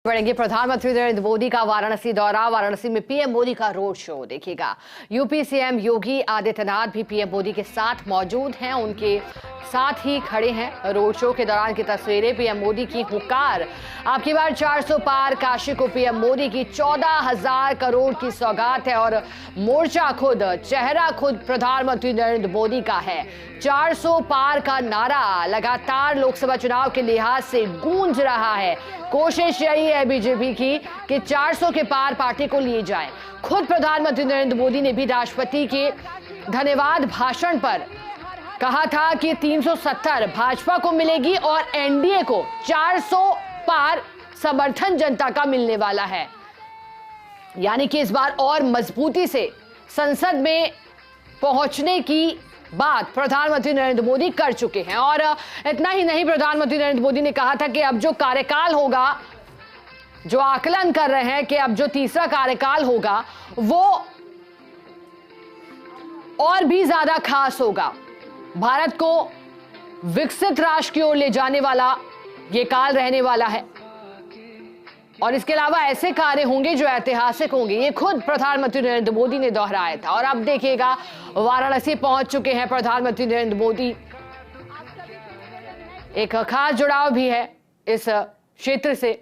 बढ़ेंगे। प्रधानमंत्री नरेंद्र मोदी का वाराणसी दौरा। वाराणसी में पीएम मोदी का रोड शो देखिएगा। यूपी सीएम योगी आदित्यनाथ भी पीएम मोदी के साथ मौजूद हैं, उनके साथ ही खड़े हैं। रोड शो के दौरान की तस्वीरें। पीएम मोदी की हुंकार, अब की बार 400 पार काशी को पीएम मोदी की 14,000 करोड़ की सौगात है और मोर्चा खुद, चेहरा खुद प्रधानमंत्री नरेंद्र मोदी का है। 400 पार का नारा लगातार लोकसभा चुनाव के लिहाज से गूंज रहा है। कोशिश यही है बीजेपी की कि 400 के पार पार्टी को लिए जाए। खुद प्रधानमंत्री नरेंद्र मोदी ने भी राष्ट्रपति के धन्यवाद भाषण पर कहा था कि 370 भाजपा को मिलेगी और एनडीए को 400 पार समर्थन जनता का मिलने वाला है। यानी कि इस बार और मजबूती से संसद में पहुंचने की बात प्रधानमंत्री नरेंद्र मोदी कर चुके हैं। और इतना ही नहीं, प्रधानमंत्री नरेंद्र मोदी ने कहा था कि अब जो कार्यकाल होगा, जो आकलन कर रहे हैं कि अब जो तीसरा कार्यकाल होगा वो और भी ज्यादा खास होगा। भारत को विकसित राष्ट्र की ओर ले जाने वाला ये काल रहने वाला है और इसके अलावा ऐसे कार्य होंगे जो ऐतिहासिक होंगे। ये खुद प्रधानमंत्री नरेंद्र मोदी ने दोहराया था। और अब देखिएगा, वाराणसी पहुंच चुके हैं प्रधानमंत्री नरेंद्र मोदी। एक खास जुड़ाव भी है इस क्षेत्र से।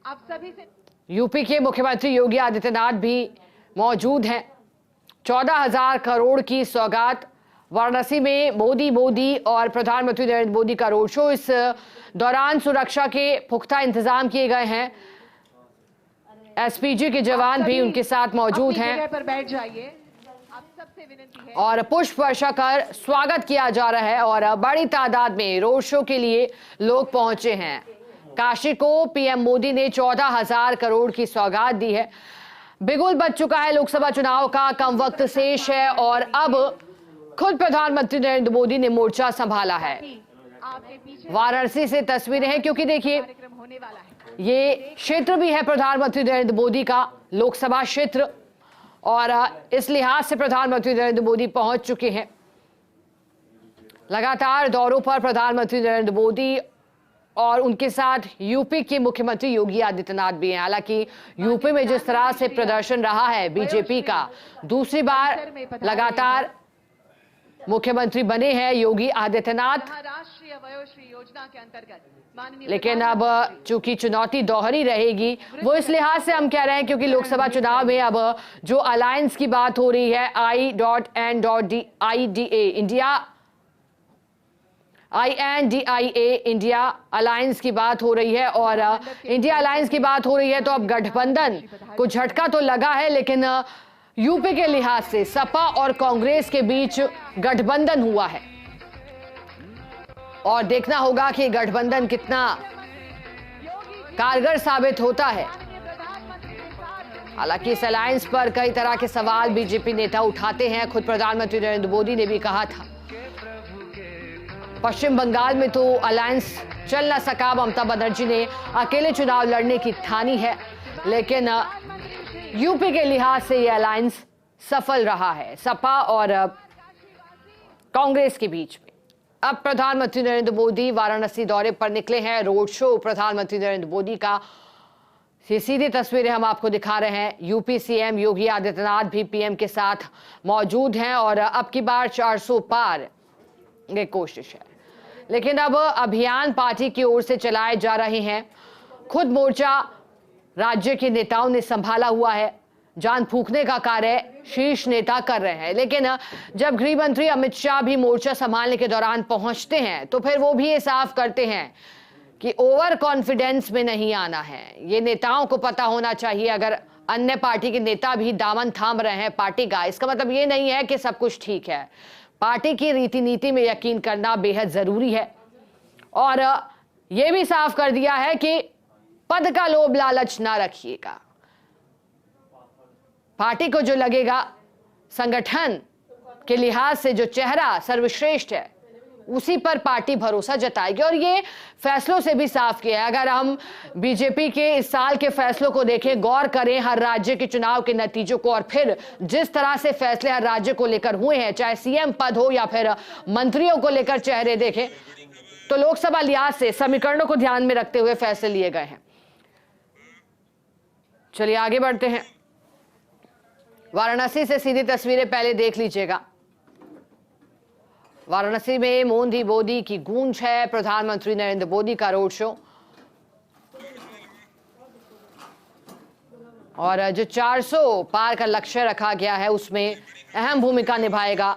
आप सभी से यूपी के मुख्यमंत्री योगी आदित्यनाथ भी मौजूद हैं। 14,000 करोड़ की सौगात। वाराणसी में मोदी और प्रधानमंत्री नरेंद्र मोदी का रोड शो। इस दौरान सुरक्षा के पुख्ता इंतजाम किए गए हैं। एसपीजी के जवान भी उनके साथ मौजूद हैं पर बैठ जाइए। आप सबसे विनती है और पुष्प वर्षा कर स्वागत किया जा रहा है और बड़ी तादाद में रोड शो के लिए लोग पहुंचे हैं। काशी को पीएम मोदी ने 14,000 करोड़ की सौगात दी है। बिगुल बज चुका है लोकसभा चुनाव का, कम वक्त शेष है और अब खुद प्रधानमंत्री नरेंद्र मोदी ने मोर्चा संभाला है। वाराणसी से तस्वीरें हैं क्योंकि देखिए, होने वाला है। ये क्षेत्र भी है प्रधानमंत्री नरेंद्र मोदी का, लोकसभा क्षेत्र, और इस लिहाज से प्रधानमंत्री नरेंद्र मोदी पहुंच चुके हैं। लगातार दौरों पर प्रधानमंत्री नरेंद्र मोदी और उनके साथ यूपी के मुख्यमंत्री योगी आदित्यनाथ भी हैं। हालांकि यूपी में जिस तरह से प्रदर्शन रहा है बीजेपी का, दूसरी बार लगातार मुख्यमंत्री बने हैं योगी आदित्यनाथ, राष्ट्रीय वयोश्री योजना के अंतर्गत लेकिन अब चूंकि चुनौती दोहरी रहेगी, वो इस लिहाज से हम कह रहे हैं क्योंकि लोकसभा चुनाव में अब जो अलायंस की बात हो रही है, INDIA इंडिया अलायंस की बात हो रही है और इंडिया अलायंस की बात हो रही है, तो अब गठबंधन को झटका तो लगा है, लेकिन यूपी के लिहाज से सपा और कांग्रेस के बीच गठबंधन हुआ है और देखना होगा कि गठबंधन कितना कारगर साबित होता है। हालांकि इस अलायंस पर कई तरह के सवाल बीजेपी नेता उठाते हैं। खुद प्रधानमंत्री नरेंद्र मोदी ने भी कहा था, पश्चिम बंगाल में तो अलायंस चल न सका, ममता बनर्जी ने अकेले चुनाव लड़ने की ठानी है, लेकिन यूपी के लिहाज से यह अलायंस सफल रहा है सपा और कांग्रेस के बीच में। अब प्रधानमंत्री नरेंद्र मोदी वाराणसी दौरे पर निकले हैं। रोड शो प्रधानमंत्री नरेंद्र मोदी का, ये सीधी तस्वीरें हम आपको दिखा रहे हैं। यूपी सीएम योगी आदित्यनाथ भी पीएम के साथ मौजूद हैं और अब की बार 400 पार की कोशिश है, लेकिन अब अभियान पार्टी की ओर से चलाए जा रहे हैं। खुद मोर्चा राज्य के नेताओं ने संभाला हुआ है। जान फूंकने का कार्य शीर्ष नेता कर रहे हैं, लेकिन जब गृह मंत्री अमित शाह भी मोर्चा संभालने के दौरान पहुंचते हैं तो फिर वो भी ये साफ करते हैं कि ओवर कॉन्फिडेंस में नहीं आना है। ये नेताओं को पता होना चाहिए, अगर अन्य पार्टी के नेता भी दामन थाम रहे हैं पार्टी का, इसका मतलब ये नहीं है कि सब कुछ ठीक है। पार्टी की रीति नीति में यकीन करना बेहद जरूरी है और यह भी साफ कर दिया है कि पद का लोभ लालच ना रखिएगा। पार्टी को जो लगेगा संगठन के लिहाज से जो चेहरा सर्वश्रेष्ठ है, उसी पर पार्टी भरोसा जताएगी और ये फैसलों से भी साफ किया है। अगर हम बीजेपी के इस साल के फैसलों को देखें, गौर करें हर राज्य के चुनाव के नतीजों को और फिर जिस तरह से फैसले हर राज्य को लेकर हुए हैं, चाहे सीएम पद हो या फिर मंत्रियों को लेकर चेहरे देखें, तो लोकसभा लिहाज से समीकरणों को ध्यान में रखते हुए फैसले लिए गए हैं। चलिए आगे बढ़ते हैं। वाराणसी से सीधी तस्वीरें पहले देख लीजिएगा। वाराणसी में मोदी मोदी की गूंज है। प्रधानमंत्री नरेंद्र मोदी का रोड शो और जो 400 पार का लक्ष्य रखा गया है उसमें अहम भूमिका निभाएगा।